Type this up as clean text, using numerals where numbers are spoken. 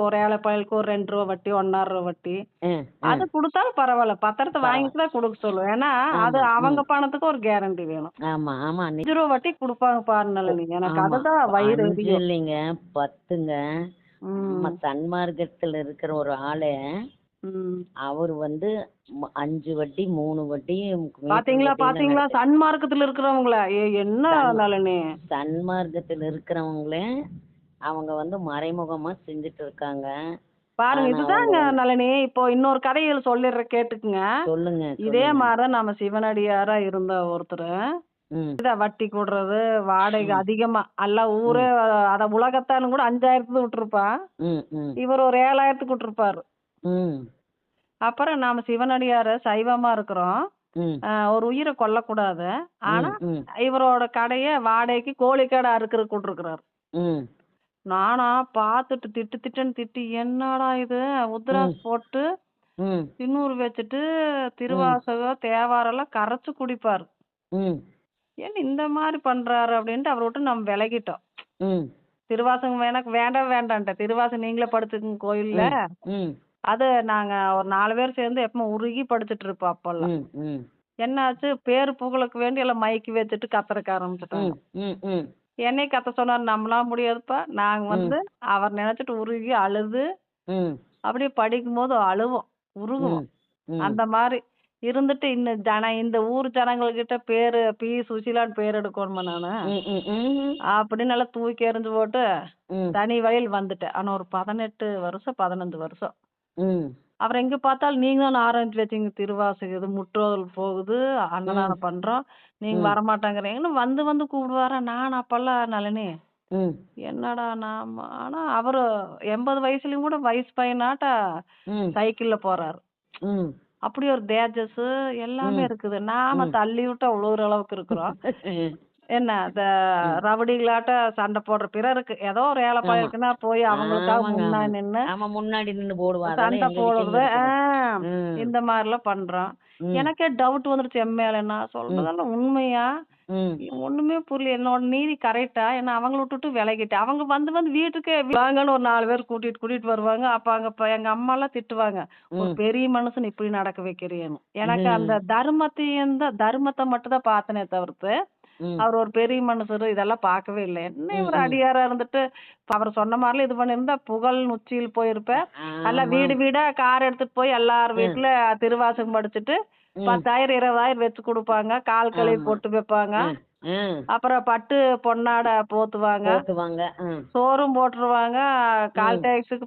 ஒரு ஏழை பயலுக்கு ஒரு ரூ. 2 வட்டி, ரூ. 1.5 வட்டி. ம், அது ம். குடுத்தாலும் பரவால்ல. பத்திரத்த வாங்கிட்டு பரவால்ல. தான் குடுக்க சொல்லுவேன். ஏன்னா, அது ஆமா. ம். அவங்க பணத்துக்கு ஒரு கேரண்டி வேணும். ஆமா, ஆமா. ரூ. 5 வட்டி குடுப்பாங்க பாரு ஒ நளினி. எனக்கு ஆமா. அதுதான் வயிறு 5 எரியும். இல்லைங்க, 10ங்க. நம்ம ம். சன்மார்க்கத்துல இருக்கிற ஒரு ஆளு, ம். அவரு வந்து 5 வட்டி, 3 வட்டி, மீட்டர் பாத்தீங்களா, வட்டின்னு பாத்தீங்களா? சன்மார்க்கத்துல இருக்கிறவங்கள. என்ன சன்மா நளினி? சன்மார்க்கத்துல இருக்கிறவங்களே, அவங்க வந்து மறைமுகமா செஞ்சுட்டு இருக்காங்க. பாருங்க ஆனா அவங்க இதுதாங்க நளினி. இப்போ இன்னொரு கதைகள் சொல்லிடுறேன் கேட்டுக்குங்க. சொல்லுங்க, இதே சொல்லுங்க. மாரி தான் நம்ம சிவனடியாரா இருந்த ஒருத்தரு. ம், இதான் வட்டி கூடுறது, வாடகை ம், அதிகமா. எல்லாம் ஊரே ம், அத உலகத்தானும் கூட 5000த்துக்கு விட்டுருப்பான். ம், ம், இவர் ஒரு 7000த்துக்கு விட்டுருப்பாரு. ம், அப்புறம் நாம சிவனடியாரு சைவமா இருக்கிறோம். ம், ஒரு உயிர கொல்லக்கூடாது. ஆனா, ம், ம், இவரோட கடைய வாடகைக்கு கோழிக்கடை அறுக்கறக்கு விட்டுருக்கிறாரு. ம், நானா பார்த்துட்டு திட்டு திட்டுன்னு திட்டி, என்னடா இது ம், உத்ராஸ் போட்டு, ம், திண்ணூறு வச்சுட்டு, ம், திருவாசகம், தேவாரம்லாம் கரைச்சு குடிப்பாரு. ம், ஏன் இந்த மாரி பண்றாரு அப்படின்ட்டு அவர விட்டு நம்ம விலகிட்டோம். ம், திருவாசகம் எனக்கு வேண்டாம் வேண்டான்ட்டேன். திருவாசகம் நீங்களே படுத்துக்கங்க கோயில்ல. ம், ம், அது நாங்க ஒரு 4 பேர் சேர்ந்து எப்பவும் உருகி படுத்துட்டு இருப்போம் அப்பல்லாம். ம், ம், என்னாச்சு பேரு புகழுக்கு வேண்டி எல்லாம் மைக்கு வச்சுட்டு கத்தறக்கு ஆரம்பிச்சுட்டாங்க. ம், ம், ம், என்னைய கத்த சொன்னாரு. நம்மளால முடியாதுப்பா. நாங்க ம், வந்து அவர் நினைச்சுட்டு உருகி அழுது, ம், அப்படியே படிக்கும்போது அழுவோம். உருகுவோம். ம், ம், அந்த மாரி இருந்துட்டு இன்னும் இந்த ஊர் ஜனங்கள்கிட்ட பேரு பி. சுசீலான்னு பேர் எடுக்கணுமா நானு? ம், ம், ம், அப்படின்னு நல்லா தூக்கி எறிஞ்சு போட்டு ம், தனி வழியில் வந்துட்டேன். ஆனா ஒரு 18 வருஷம், 15 வருஷம். ம், அப்புறம் எங்க பார்த்தாலும் நீங்க தான ஆரம்பிச்சு வச்சீங்க திருவாசகம் இது முற்றோதல் போகுது, ம், அன்னதானம் பண்றோம். நீங்க ம், வரமாட்டேங்கிறீங்கன்னு வந்து வந்து கூப்பிடுவாரா. நான் அப்பல்லாம் நளினி, ம், என்னடா நாம ஆனா அவரு 80 வயசுலயும் கூட வயசு பையனாட்ட ம், சைக்கிள்ல போறாரு. ம், அப்படி ஒரு தேஜஸ் எல்லாமே ம், இருக்குது. நாம ம். தள்ளி விட்டா உழுவுற அளவுக்கு இருக்கிறோம். என்ன ம். ரவுடிகளாட்ட சண்டை போடுற பிறருக்கு ஏதோ ஒரு ஏழை பையன் ஆமா. இருக்குன்னா போய் அவங்களுக்காக ஆமாங்க, முன்னாடி ஆமாங்க. நின்னு ஆமா, முன்னாடி நின்னு போடுவோம். அதெல்லாம் சண்டை எங்ககிட்டயும் போடுறது. இருக்குது. ம், இந்த மாரிலாம் பண்றோம். ம், எனக்கே டவுட் வந்துருச்சு என் மேல. நான் ம், சொல்றதெல்லாம் உண்மையா? ம், ஒண்ணுமே புரியல. என்னோட நீதி கரெக்ட்டா? என்ன அவங்கள விட்டுட்டு விலகிட்டேன். அவங்க வந்து வந்து வீட்டுக்கே வாங்கன்னு ஒரு 4 பேர் கூட்டிட்டு கூட்டிட்டு வருவாங்க. அப்ப அங்க எங்க அம்மாலாம் திட்டுவாங்க. ஒரு ம், பெரிய மனுஷன இப்படி நடக்க வைக்கிறியேன்னு. எனக்கு அந்த ம், தர்மத்த மட்டும் தான் பார்த்தனே தவிர்த்து, ம், அவர் ஒரு பெரிய மனுஷரு இதெல்லாம் பார்க்கவே இல்ல. என்ன ம், இவரு ம். அடியாரா இருந்துட்டு, அவர் சொன்ன மாரிலாம் இது பண்ணியிருந்தா புகழ் உச்சியில் போயிருப்பேன். நல்லா ஆமாம். வீடு வீடா கார் எடுத்துட்டு போய் எல்லார் ம், வீட்ல திருவாசகம் படிச்சுட்டு, ம். 10,000 20,000 வச்சு குடுப்பாங்க. கால் கழுவி ஆமா. பொட்டு வைப்பாங்க. ம், ம். அப்புறம் பட்டு பொன்னாடை போத்துவாங்க. போத்துவாங்க. ம், சோறும் போட்டுருவாங்க. கால் ம். டேக்ஸுக்கு